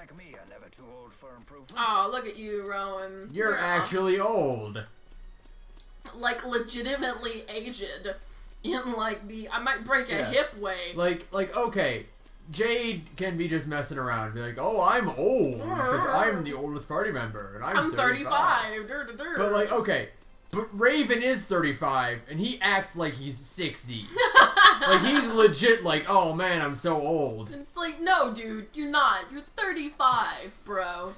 like me are never too old for improvement. Oh, look at you, Rowan. You're actually old. Like, legitimately aged. In, like, the I might break a hip way. Like, okay. Jade can be just messing around. Be like, oh, I'm old. Because I'm the oldest party member. And I'm 35. But, like, okay. But Raven is 35, and he acts like he's 60. Like, he's legit like, oh, man, I'm so old. It's like, no, dude, you're not. You're 35, bro.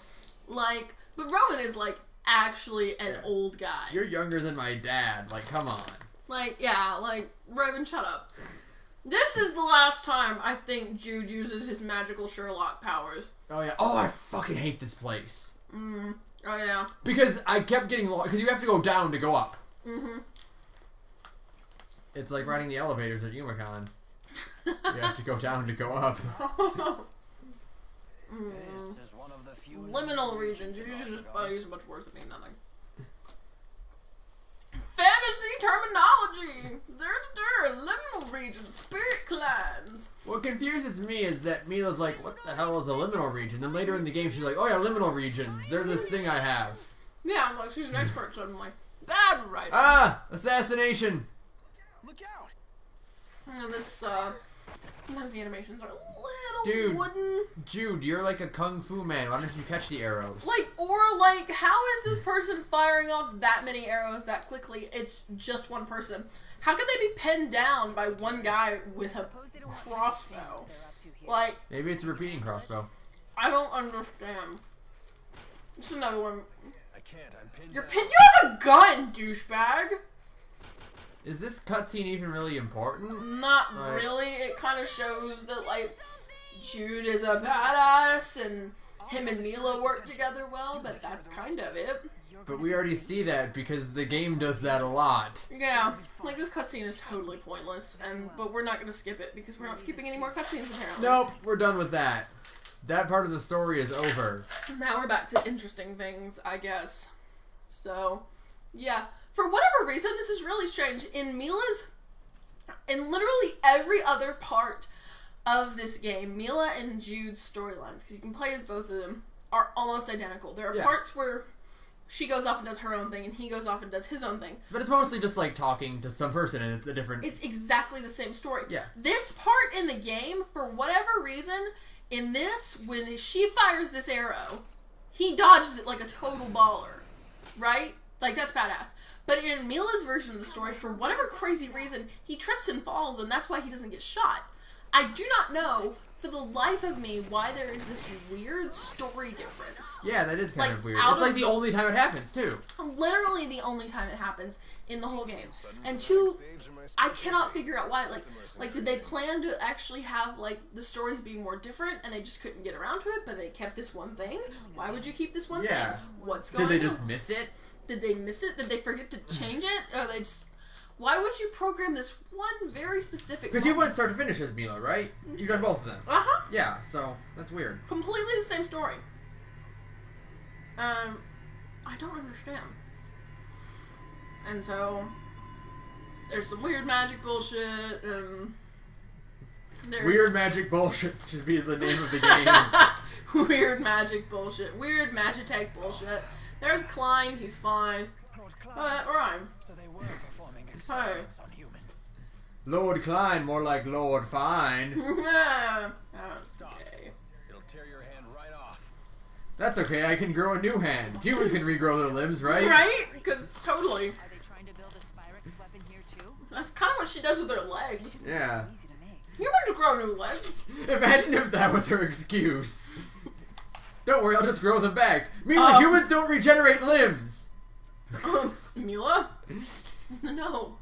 Like, but Rowan is, like, actually an old guy. You're younger than my dad. Like, come on. Like, yeah, like, Raven, shut up. This is the last time I think Jude uses his magical Sherlock powers. Oh, yeah. Oh, I fucking hate this place. Oh, yeah. Because I kept getting lost. Because you have to go down to go up. Mm-hmm. It's like riding the elevators at UMaCon. You have to go down to go up. This is one of the few Liminal regions. You should just use a bunch of words that mean nothing. Fantasy terminology! Liminal regions, spirit clans. What confuses me is that Mila's like, what the hell is a liminal region? Then later in the game she's like, oh yeah, liminal regions. They're this thing I have. Yeah, I'm like, she's an expert suddenly. Bad writing. Ah! Assassination! Look out! And this, sometimes the animations are a little wooden. Jude, you're like a kung fu man. Why don't you catch the arrows? Like, or like, how is this person firing off that many arrows that quickly? It's just one person. How can they be pinned down by one guy with a crossbow? Like, maybe it's a repeating crossbow. I don't understand. This is another one. I can't. I'm pinned. You're pinned. You have a gun, douchebag. Is this cutscene even really important? Not really. It kind of shows that, like, Jude is a badass and him and Mila work together well, but that's kind of it. But we already see that because the game does that a lot. Yeah, like, this cutscene is totally pointless, but we're not going to skip it because we're not skipping any more cutscenes, apparently. Nope, we're done with that. That part of the story is over. Now we're back to interesting things, I guess. So, yeah. For whatever reason, this is really strange. In literally every other part of this game, Mila and Jude's storylines, because you can play as both of them, are almost identical. There are parts where she goes off and does her own thing, and he goes off and does his own thing. But it's mostly just like talking to some person, and it's a different... It's exactly the same story. Yeah. This part in the game, for whatever reason, in this, when she fires this arrow, he dodges it like a total baller. Right? Like, that's badass. But in Mila's version of the story, for whatever crazy reason, he trips and falls, and that's why he doesn't get shot. I do not know, for the life of me, why there is this weird story difference. Yeah, that is kind of weird. It's like the only time it happens, too. Literally the only time it happens in the whole game. And two, I cannot figure out why. Like, did they plan to actually have, like, the stories be more different, and they just couldn't get around to it, but they kept this one thing? Why would you keep this one thing? What's going on? Did they just miss it? Did they miss it? Did they forget to change it? Or they just... Why would you program this one very specific... Because you went start to finish as Mila, right? You've done both of them. Uh-huh. Yeah, so that's weird. Completely the same story. I don't understand. And so... There's some weird magic bullshit, and... Weird magic bullshit should be the name of the game. Weird magic bullshit. Weird magitech bullshit. There's Klein, he's fine. Alright. So they were performing Hey. on humans. Lord Klein, more like Lord Fine. Okay. It'll tear your hand right off. That's okay, I can grow a new hand. Humans can regrow their limbs, right? Right? Because totally. Are they trying to build a Spyrex weapon here too? That's kind of what she does with her legs. Yeah. Humans grow new legs. Imagine if that was her excuse. Don't worry, I'll just grow them back. Meanwhile, humans don't regenerate limbs. Mila? No.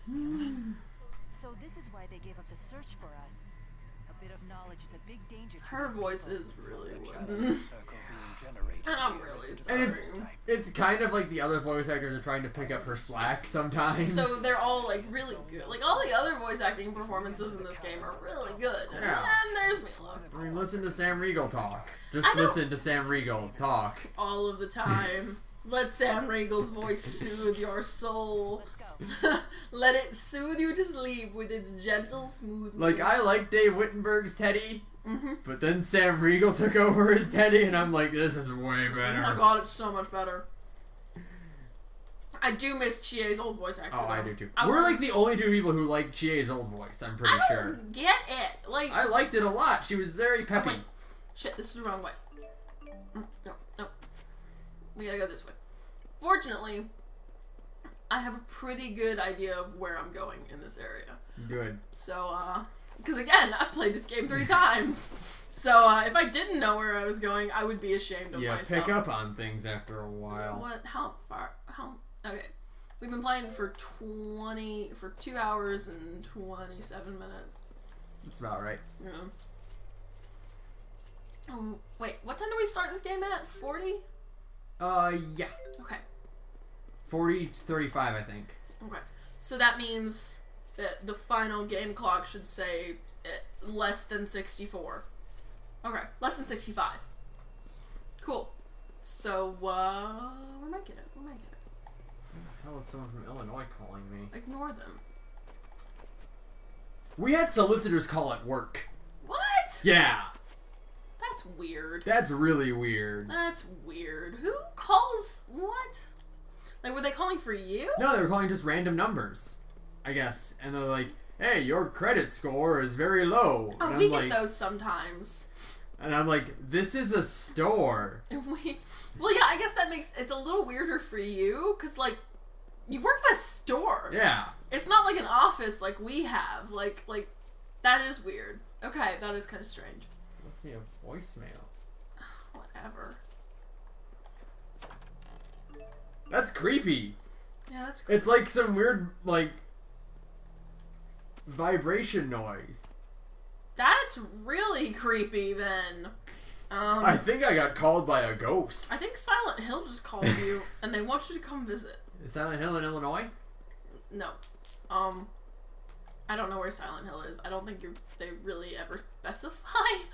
So this is why they gave up the search for us. A bit of knowledge is a big danger. Her voice is really wooden. And I'm really sorry. And it's kind of like the other voice actors are trying to pick up her slack sometimes. So they're all like really good. Like all the other voice acting performances in this game are really good. Yeah. And there's Mila. I mean, listen to Sam Riegel talk. Just listen to Sam Riegel talk. All of the time. Let Sam Riegel's voice soothe your soul. Let it soothe you to sleep with its gentle smoothness. Like, I like Dave Wittenberg's Teddy, But then Sam Riegel took over as Teddy, and I'm like, this is way Oh better. my god, it's so much better. I do miss Chie's old voice actor. Oh, though. I do too. We're like the only two people who like Chie's old voice, I'm pretty I sure. don't get it. Like, I liked it a lot. She was very peppy. wait. Shit, this is the wrong way. No. We gotta go this way. Fortunately, I have a pretty good idea of where I'm going in this area. Good. So, because again, I've played this game 3 times. So, if I didn't know where I was going, I would be ashamed of myself. Pick up on things after a while. What? How far? Okay. We've been playing for 2 hours and 27 minutes. That's about right. Yeah. Wait, what time do we start this game at? 40? Yeah. Okay. 40 to 35, I think. Okay. So that means that the final game clock should say less than 64. Okay, less than 65. Cool. So, we're making it. Who the hell is someone from Illinois calling me? Ignore them. We had solicitors call at work. What? Yeah. That's weird. That's really weird. That's weird. Who calls what? Like, were they calling for you? No, they were calling just random numbers, I guess. And they're like, hey, your credit score is very low. Oh, and we I'm get like, those sometimes. And I'm like, this is a store. Well, yeah, I guess that makes it's a little weirder for you, because, like, you work at a store. Yeah. It's not like an office like we have. Like, that is weird. Okay, that is kind of strange. Left me a voicemail. Whatever. That's creepy. Yeah, that's creepy. It's like some weird, like, vibration noise. That's really creepy, then. I think I got called by a ghost. I think Silent Hill just called you, and they want you to come visit. Is Silent Hill in Illinois? No. I don't know where Silent Hill is. I don't think they really ever specify.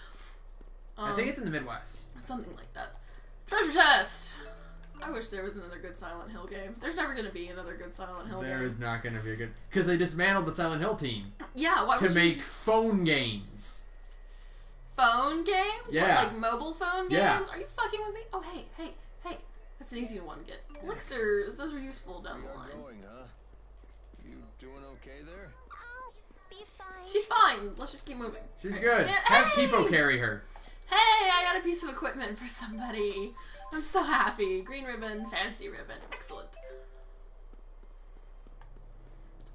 I think it's in the Midwest. Something like that. Treasure chest! I wish there was another good Silent Hill game. There's never going to be another good Silent Hill game. There is not going to be a good... Because they dismantled the Silent Hill team. Yeah, why to would make you... phone games. Phone games? Yeah. What, like mobile phone games? Yeah. Are you fucking with me? Oh, hey. That's an easy one to get. Elixirs, those are useful down the line. Going, huh? You doing okay there? I'll be fine. She's fine. Let's just keep moving. She's Okay. good. Yeah, Have hey! Tipo carry her. Hey, I got a piece of equipment for somebody. I'm so happy. Green ribbon, fancy ribbon. Excellent.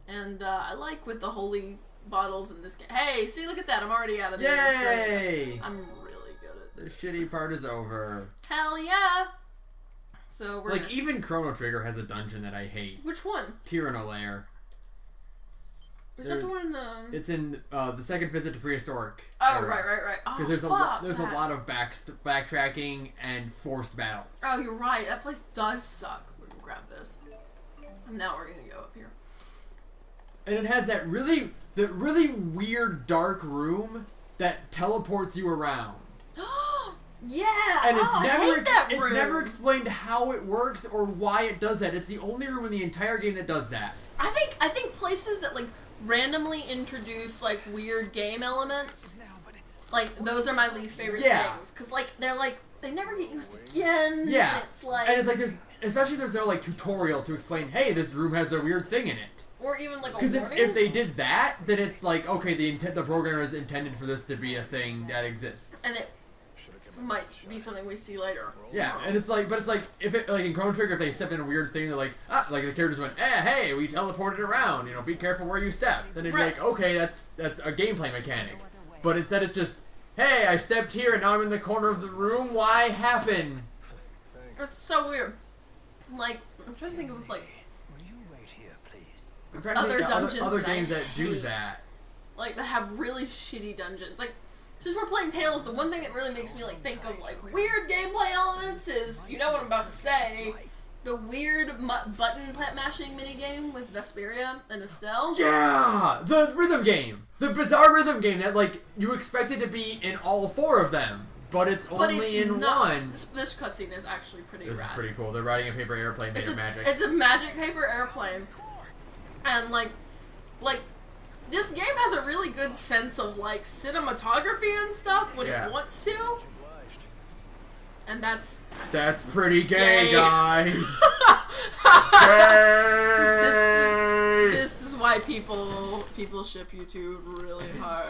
And I like with the holy bottles in this game. Hey, see, look at that. I'm already out of the Yay! I'm really good at The shitty part is over. Hell yeah. So we're Like, gonna even Chrono Trigger has a dungeon that I hate. Which one? Tyranno Lair. Is that the one? It's in the second visit to prehistoric. Oh, right. Oh, Because there's fuck there's a that. lot of backtracking and forced battles. Oh, you're right. That place does suck. We're gonna grab this. And now we're gonna go up here. And it has that really weird dark room that teleports you around. Yeah. And it's I never hate that room. it's never explained how it works or why it does that. It's the only room in the entire game that does that. I think places that like randomly introduce like weird game elements, like those are my least favorite things. Cause like they're like they never get used again. Yeah. And it's like there's no like tutorial to explain, hey, this room has a weird thing in it. or even like a Because warning. if they did that, then it's like, okay, the programmer is intended for this to be a thing that exists. and it might be something we see later. Yeah, and it's like, if it, like in Chrono Trigger, if they stepped in a weird thing, they're like, like the characters went, hey, we teleported around, be careful where you step. Then it'd be Right. like, okay, that's a gameplay mechanic. But instead it's just, hey, I stepped here and now I'm in the corner of the room, why happen? It's so weird. Like I'm trying to think of like Will you wait here, please? I'm trying to Other think of dungeons other that I games that do hate. that. that have really shitty dungeons. Like, since we're playing Tales, the one thing that really makes me like think of like weird gameplay elements is, you know what I'm about to say, the weird button mashing minigame with Vesperia and Estelle. Yeah! The rhythm game! The bizarre rhythm game that, like, you expected to be in all 4 of them, but it's only in one. This cutscene is actually pretty This rad. is pretty cool. They're riding a paper airplane made of magic. It's a magic paper airplane. And, like, this game has a really good sense of, like, cinematography and stuff when it wants to. And that's pretty gay, gay. guys. This is why people ship YouTube really hard.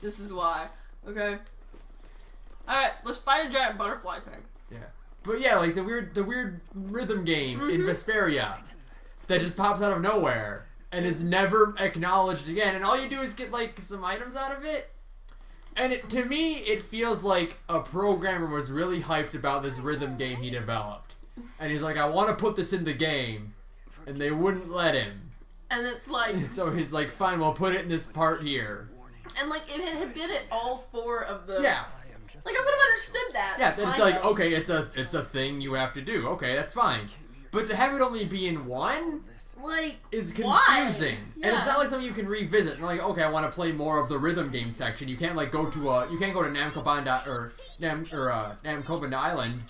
This is why. Okay. Alright, let's fight a giant butterfly thing. Yeah. But yeah, like the weird rhythm game in Vesperia that just pops out of nowhere and is never acknowledged again, and all you do is get like some items out of it. And to me, it feels like a programmer was really hyped about this rhythm game he developed. And he's like, I want to put this in the game. And they wouldn't let him. And it's like... So he's like, fine, we'll put it in this part here. And like, if it had been at all 4 of the... Yeah. Like, I would have understood that. Yeah, it's like, okay, it's a thing you have to do. Okay, that's fine. But to have it only be in 1... Like, it's confusing. why? Yeah. And it's not like something you can revisit. And like, okay, I want to play more of the rhythm game section. You can't like go to Namco Banda Island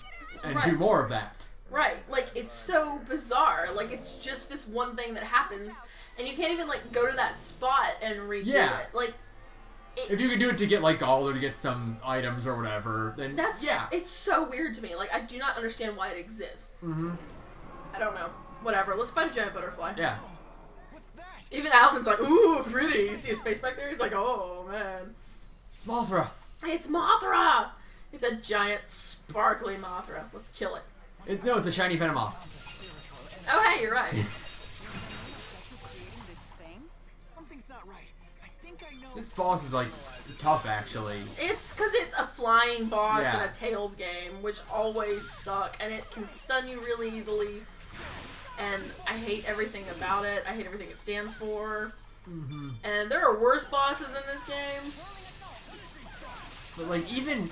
and do more of that. Right. Like, it's so bizarre. Like, it's just this one thing that happens, and you can't even like go to that spot and redo it. Like, if you could do it to get like gold or to get some items or whatever, then it's so weird to me. Like, I do not understand why it exists. I don't know. Whatever, let's fight a giant butterfly. Yeah. Even Alvin's like, ooh, pretty. You see his face back there? He's like, oh, man. It's Mothra. It's Mothra! It's a giant, sparkly Mothra. Let's kill it. No, it's a shiny Venomoth. Oh, hey, you're right. This boss is like tough, actually. It's because it's a flying boss in a Tails game, which always suck, and it can stun you really easily. And I hate everything about it. I hate everything it stands for. And there are worse bosses in this game. But like even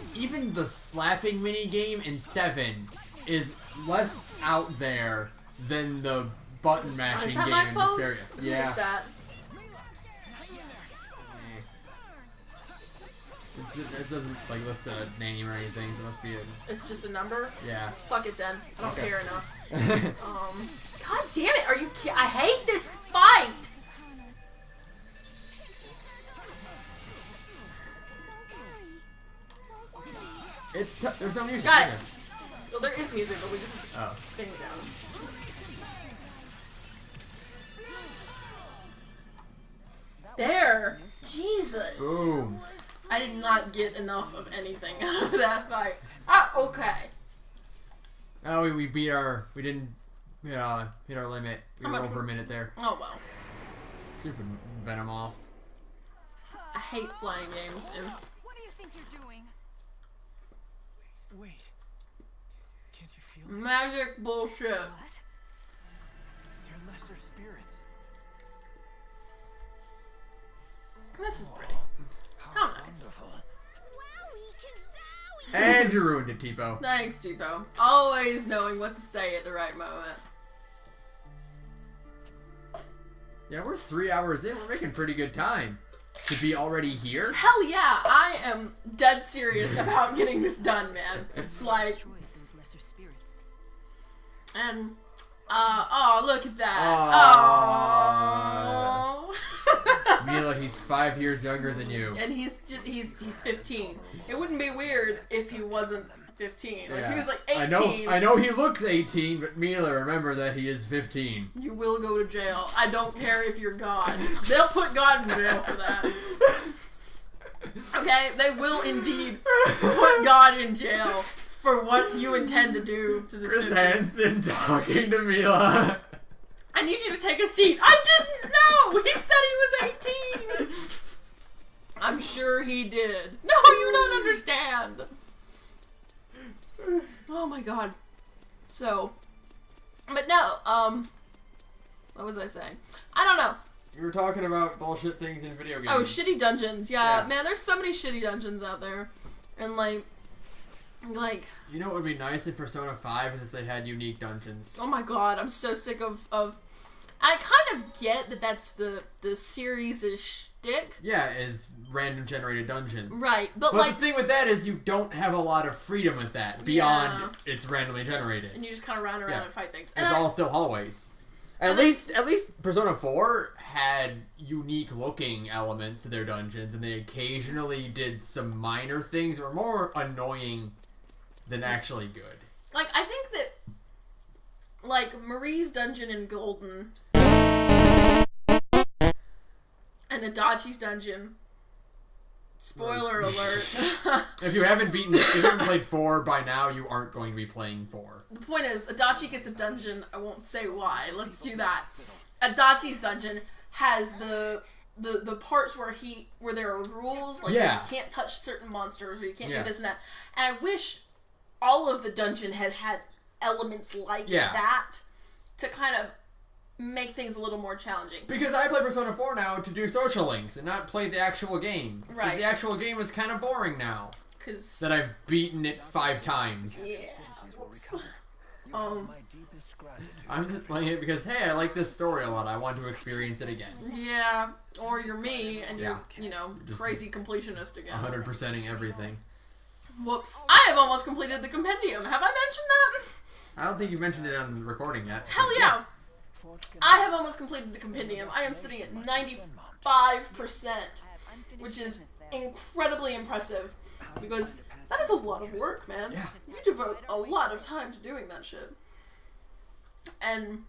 the slapping mini game in 7 is less out there than the button mashing game in Vesperia. Yeah. Who is that? It doesn't like list a name or anything, so it must be a... It's just a number? Yeah. Fuck it then. I don't care enough. God damn it, are you kidding? I hate this fight! There's no music. Got it. Well, there is music, but we just bang it down. There! Jesus! Boom. I did not get enough of anything out of that fight. Ah, okay. Oh, we didn't hit our limit. We were over a minute there. Oh, well. Stupid Venomoth. I hate flying games, dude. What do you think you're doing? Wait. Can't you feel it? Magic bullshit. They're lesser spirits. This is pretty. How nice. And you ruined it, Tipo. Thanks, Tipo. Always knowing what to say at the right moment. Yeah, we're 3 hours in. We're making pretty good time. To be already here? Hell yeah, I am dead serious about getting this done, man. Like, and, oh, look at that. Oh. Mila, he's 5 years younger than you. And he's 15. It wouldn't be weird if he wasn't 15. Like, he was like 18. I know he looks 18, but Mila, remember that he is 15. You will go to jail. I don't care if you're God. They'll put God in jail for that. Okay? They will indeed put God in jail for what you intend to do to this Chris 15. Hansen talking to Mila. I need you to take a seat. I didn't know! He said he was 18! I'm sure he did. No, you don't understand! Oh my god. So, but no, what was I saying? I don't know. You were talking about bullshit things in video games. Oh, shitty dungeons. Yeah, man, there's so many shitty dungeons out there. And like... You know what would be nice in Persona 5 is if they had unique dungeons. Oh my god, I'm so sick of I kind of get that that's the series' shtick. Yeah, is random generated dungeons. Right, but like... the thing with that is you don't have a lot of freedom with that, beyond it's randomly generated. And you just kind of run around and fight things. And it's all still hallways. At least Persona 4 had unique looking elements to their dungeons, and they occasionally did some minor things that were more annoying than actually good. Like, I think that, like, Marie's dungeon in Golden and Adachi's dungeon, spoiler alert. If you haven't played 4 by now, you aren't going to be playing 4. The point is, Adachi gets a dungeon. I won't say why. Let's do that. Adachi's dungeon has the parts where there are rules, like you can't touch certain monsters or you can't do this and that. And I wish all of the dungeon had elements like that to kind of make things a little more challenging. Because I play Persona 4 now to do social links and not play the actual game. Right. Because the actual game is kind of boring now. Because that I've beaten it 5 times. Yeah. Oops. I'm just playing it because, hey, I like this story a lot. I want to experience it again. Yeah. Or you're me and you're, just crazy completionist again. 100%ing everything. Whoops. I have almost completed the compendium. Have I mentioned that? I don't think you mentioned it on the recording yet. Hell yeah. I have almost completed the compendium. I am sitting at 95%, which is incredibly impressive because that is a lot of work, man. Yeah. You devote a lot of time to doing that shit. And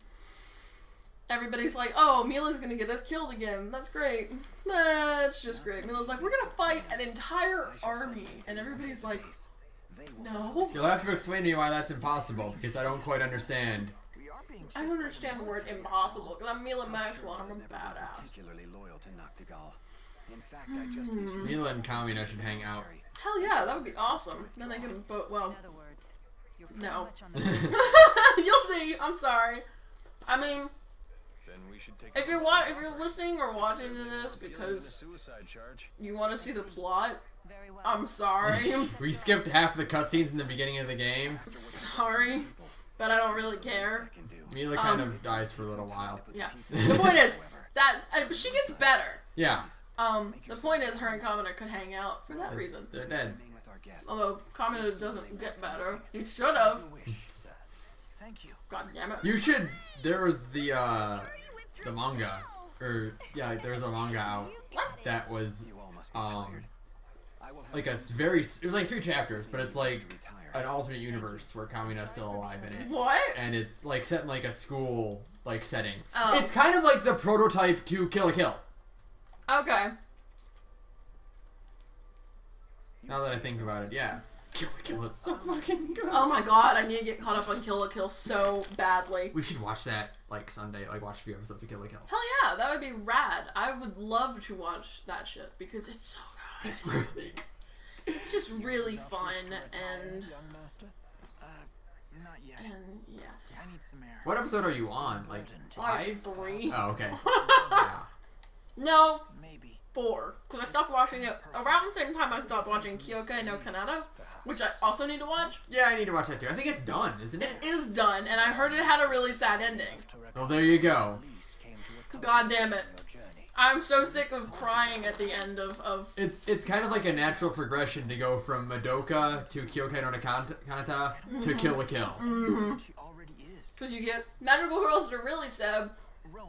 everybody's like, oh, Mila's gonna get us killed again. That's great. That's just great. Mila's like, we're gonna fight an entire army. And everybody's like, no. You'll have to explain to me why that's impossible, because I don't quite understand. I don't understand the word impossible, because I'm Mila Maxwell and I'm a badass. Mila and Kamina should hang out. Hell yeah, that would be awesome. Then I can vote, well, no. You'll see, I'm sorry. I mean, if you're listening or watching this because you want to see the plot, I'm sorry. We skipped half the cutscenes in the beginning of the game. Sorry, but I don't really care. Mila kind of dies for a little while. Yeah. The point is, she gets better. Yeah. The point is, her and Kamina could hang out for that reason. They're dead. Although Kamina doesn't get better. He should have. God damn it. You should. There was the manga, there's a manga out that was like it was like 3 chapters, but it's like an alternate universe where Kamina's still alive in it. What? And it's like set in like a school like setting. Oh. It's kind of like the prototype to Kill la Kill. Okay. Now that I think about it, yeah. Kill la Kill is so fucking good. Oh my god, I need to get caught up on Kill la Kill so badly. We should watch that like Sunday, like watch a few episodes of Kill la Kill. Hell yeah, that would be rad. I would love to watch that shit because it's so good. It's really good. It's just really fun and yeah. I need some air. What episode are you on? Like 5? 3. Oh, okay. Yeah. No, Maybe. 4. Because I stopped watching it around the same time I stopped watching Kyokai no Kanata, which I also need to watch. Yeah, I need to watch that too. I think it's done, isn't it? It is done, and I heard it had a really sad ending. Well, there you go. God damn it. I'm so sick of crying at the end of... It's kind of like a natural progression to go from Madoka to Kyokai no Kanata to Kill la Kill. Because you get magical girls that are really sad,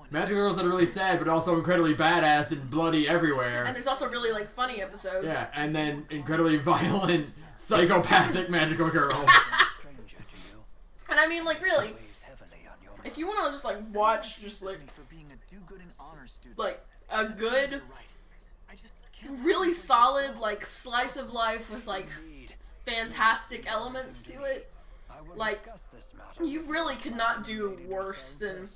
Magical girls that are really sad, but also incredibly badass and bloody everywhere. and there's also really, like, funny episodes. Yeah, and then incredibly violent, psychopathic magical girls. And I mean, like, really, if you want to just, like, watch just, like a good, really solid, like, slice of life with, like, fantastic elements to it, like, you really could not do worse than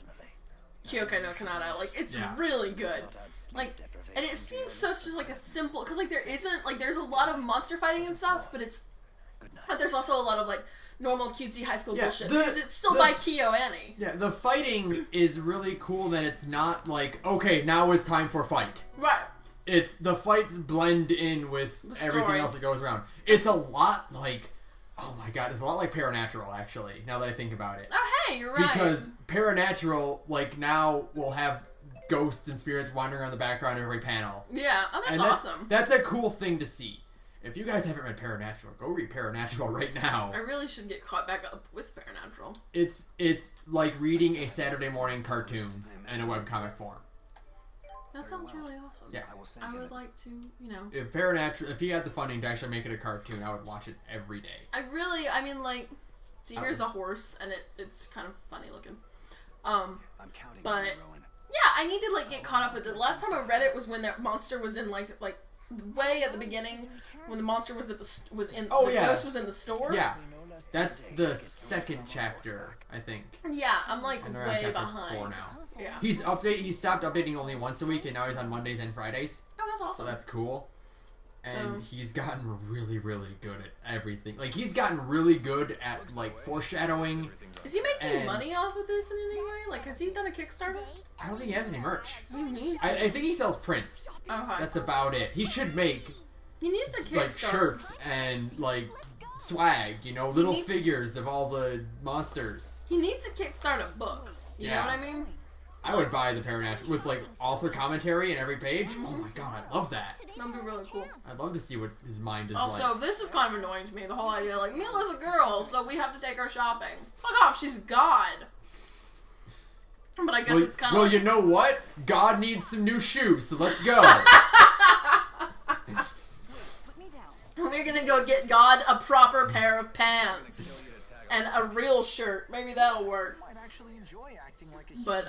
Kyokai no Kanata. Like, it's really good. Like, and it seems such just, like, a simple, because, like, there's a lot of monster fighting and stuff, but there's also a lot of, like, normal cutesy high school bullshit, because it's still by KyoAni. Yeah, the fighting is really cool that it's not like, okay, now it's time for fight. Right. It's, the fights blend in with everything story. else that goes around. It's a lot like, oh my god, it's a lot like Paranatural, actually, now that I think about it. Oh, hey, you're right. Because Paranatural, like, now will have ghosts and spirits wandering around the background of every panel. Yeah, oh, that's And awesome. That's a cool thing to see. If you guys haven't read Paranatural, go read Paranatural right now. I really should get caught back up with Paranatural. It's like reading a Saturday morning cartoon in a webcomic form. That sounds really awesome. Yeah. I would like to, you know. If Paranatural, if he had the funding to actually make it a cartoon, I would watch it every day. I mean, like, see, here's a horse, and it's kind of funny looking. But yeah, I need to like get caught up with it. The last time I read it was when that monster was in like way at the beginning, when the monster was at the ghost was in the store. Yeah, that's the second chapter, I think. Yeah, I'm like And they're on way chapter behind. 4 now. Yeah. He stopped updating only once a week, and now he's on Mondays and Fridays. Oh, that's awesome. So that's cool. And he's gotten really, really good at everything. Like, he's gotten really good at, like, foreshadowing. Is he making money off of this in any way? Like, has he done a Kickstarter? I don't think he has any merch. He needs I think he sells prints. Okay. That's about it. He should make, He needs to Kickstarter. like, shirts and, like, swag, you know, little figures of all the monsters. He needs to kickstart a book. You know what I mean? I would buy the Paranatural with, like, author commentary in every page. Oh my god, I love that. That'd be really cool. I'd love to see what his mind is Also, like. this is kind of annoying to me, the whole idea, like, Mila's a girl, so we have to take her shopping. Fuck off, she's God. But I guess it's kind of Well, like... you know what? God needs some new shoes, so let's go. We're gonna go get God a proper pair of pants. And a real shirt. Maybe that'll work. But,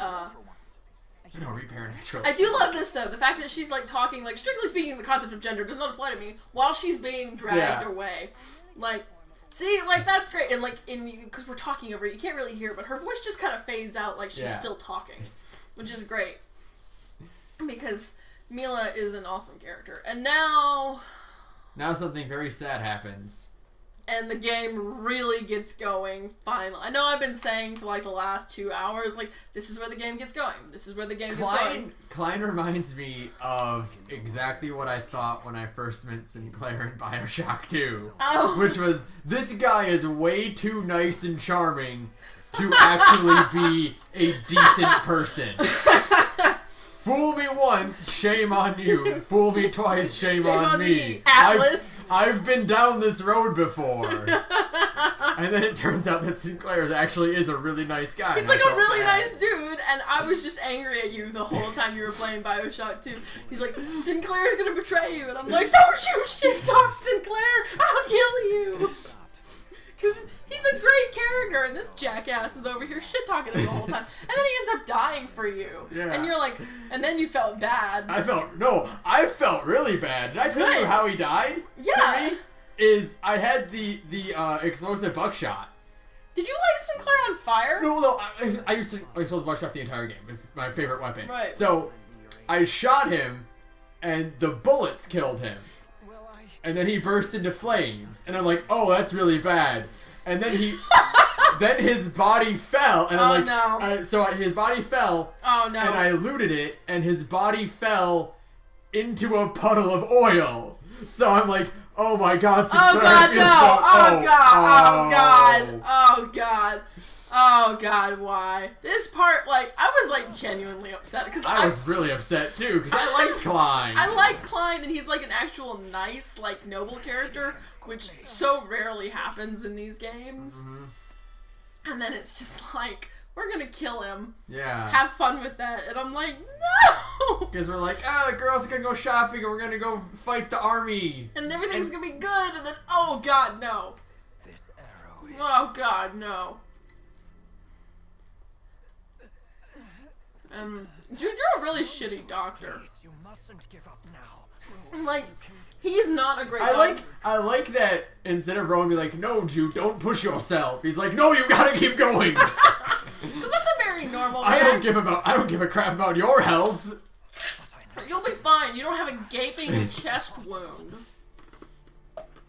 No, read Paranatural. I do love this, though. The fact that she's, like, talking, like, strictly speaking, the concept of gender does not apply to me while she's being dragged away. Like, see, like, that's great. And, like, because we're talking over it, you can't really hear it, but her voice just kind of fades out like she's still talking. Which is great. Because Mila is an awesome character. And now something very sad happens. And the game really gets going, finally. I know I've been saying for, like, the last 2 hours, like, this is where the game gets going. This is where the game gets going. Klein reminds me of exactly what I thought when I first met Sinclair in Bioshock 2. Oh. Which was, this guy is way too nice and charming to actually be a decent person. Fool me once, shame on you. Fool me twice, shame on me. Atlas. I've been down this road before. And then it turns out that Sinclair actually is a really nice guy. He's like a really nice dude, and I was just angry at you the whole time you were playing Bioshock 2. He's like, Sinclair's gonna betray you, and I'm like, don't you shit talk Sinclair! I'll kill you! Because he's a great character, and this jackass is over here shit-talking him the whole time. And then he ends up dying for you. Yeah. And you're like, and then you felt bad. I felt really bad. Did I tell you how he died? Yeah. Is I had the explosive buckshot. Did you light Sinclair on fire? No, I used to explosive buckshot the entire game. It's my favorite weapon. Right. So, I shot him, and the bullets killed him. And then he burst into flames, and I'm like, oh, that's really bad. And then then his body fell, and I'm like, no. His body fell. Oh no. And I looted it, and his body fell into a puddle of oil. So I'm like, oh my god, Sinclair. Oh god, no! Oh god! Oh god! Oh god, why? This part, like, I was, like, genuinely upset, because I was really upset, too, because I like Klein. I like Klein, and he's, like, an actual nice, like, noble character, which so rarely happens in these games. Mm-hmm. And then it's just like, we're gonna kill him. Yeah. Have fun with that. And I'm like, no! Because we're like, the girls are gonna go shopping, and we're gonna go fight the army. And everything's gonna be good, and then, oh god, no. This arrow. Oh god, no. Dude, you're a really shitty doctor. You mustn't give up now. Like, he's not a great doctor. I like that instead of Rowan be like, no, Jude, don't push yourself. He's like, no, you gotta keep going. Because that's a very normal I don't give a crap about your health. You'll be fine. You don't have a gaping chest wound.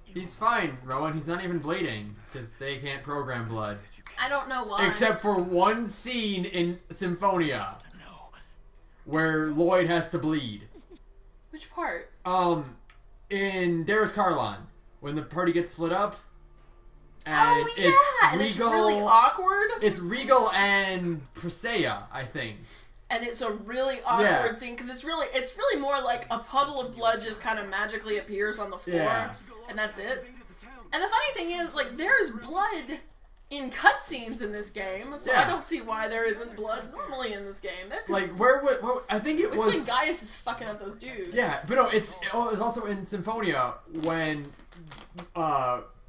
He's fine, Rowan. He's not even bleeding because they can't program blood. I don't know why. Except for one scene in Symphonia where Lloyd has to bleed. Which part? In Darius Carlon, when the party gets split up. And oh yeah, it's and Regal, it's really awkward. It's Regal and Presea, I think. And it's a really awkward scene because it's really more like a puddle of blood just kind of magically appears on the floor, and that's it. And the funny thing is, like, there's blood in cutscenes in this game, so I don't see why there isn't blood normally in this game. Like, I think think it It's was... when Gaius is fucking up those dudes. Yeah, but no, it was also in Symphonia when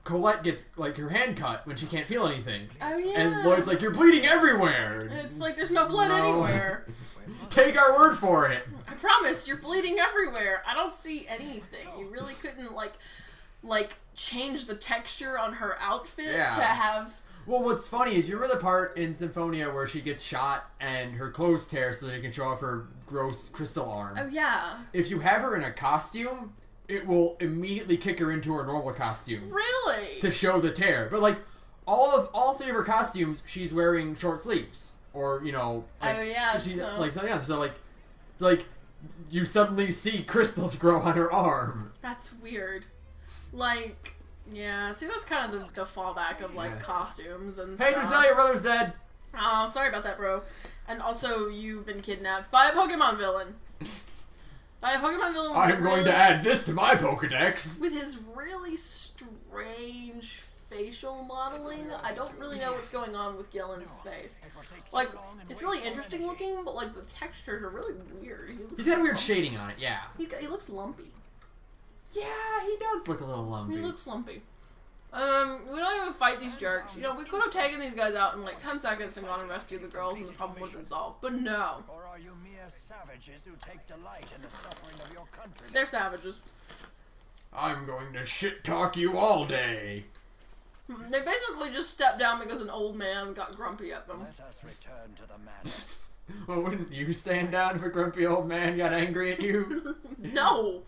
Colette gets, like, her hand cut when she can't feel anything. Oh, yeah. And Lloyd's like, you're bleeding everywhere! It's like there's no blood anywhere. Take our word for it! I promise, you're bleeding everywhere. I don't see anything. You really couldn't, like change the texture on her outfit to have... Well, what's funny is, you remember the part in Symphonia where she gets shot and her clothes tear so they can show off her gross crystal arm? Oh, yeah. If you have her in a costume, it will immediately kick her into her normal costume. Really? To show the tear. But, like, all three of her costumes, she's wearing short sleeves. Or, you know... Like, oh, yeah, she's, so... like, something else. So, like, you suddenly see crystals grow on her arm. That's weird. Like, yeah, see, that's kind of the fallback of, like, costumes and Hey, stuff. Drusilla, your brother's dead! Oh, sorry about that, bro. And also, you've been kidnapped by a Pokemon villain. By a Pokemon villain with I'm going to add this to my Pokedex! with his really strange facial modeling. I don't really know what's going on with Gillen's face. Like, it's really interesting looking, but, like, the textures are really weird. He's got a weird shading on it, yeah. He looks lumpy. Yeah, he does look a little lumpy. He looks lumpy. We don't even fight these jerks. You know, we could have taken these guys out in like 10 seconds and gone and rescued the girls and the problem would have been solved. But no. Or are you mere savages who take delight in the suffering of your country? They're savages. I'm going to shit-talk you all day. They basically just stepped down because an old man got grumpy at them. Let us return to the manor. Well, wouldn't you stand down if a grumpy old man got angry at you? No.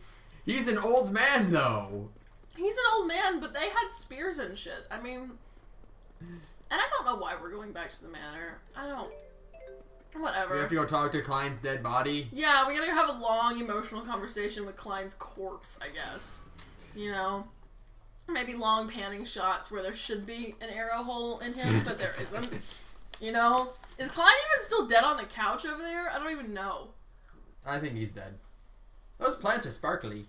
He's an old man, though. He's an old man, but they had spears and shit. I mean... And I don't know why we're going back to the manor. I don't... Whatever. We have to go talk to Klein's dead body. Yeah, we gotta have a long emotional conversation with Klein's corpse, I guess. You know? Maybe long panning shots where there should be an arrow hole in him, but there isn't. You know? Is Klein even still dead on the couch over there? I don't even know. I think he's dead. Those plants are sparkly.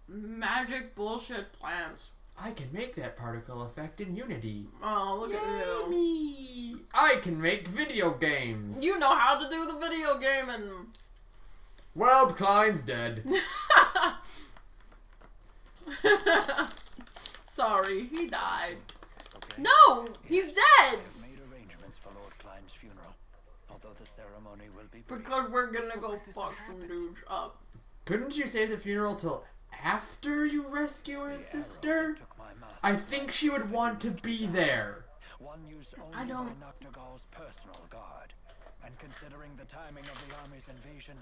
Magic bullshit plants. I can make that particle effect in Unity. Oh, look at you. Me. I can make video games. You know how to do the video gaming. Well, Klein's dead. Sorry, he died. Okay. No, he's dead. I have made arrangements for Lord Klein's funeral, although the ceremony will be brief. Because we're gonna go fuck some dudes up. Couldn't you save the funeral till after you rescue his sister? Took my master. I think she would want to be there. One used only I don't- by Nocturgal's personal guard. And considering the timing of the army's invasion